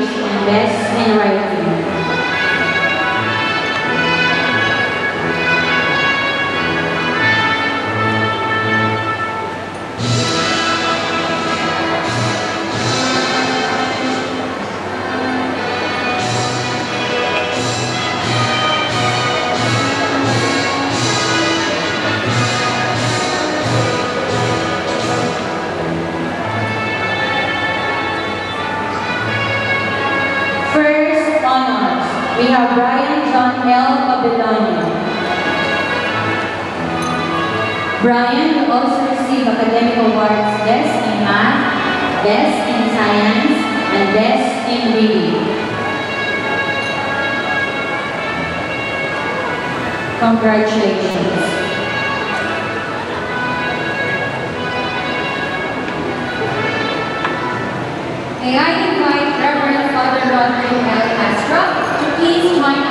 English and Best in Writing. First honors, we have Brian John L. Babilonia. Brian will also receive academic awards Best in Math, Best in Science, and Best in Reading. Congratulations. May I invite Reverend Father Roderick L. Castro to please join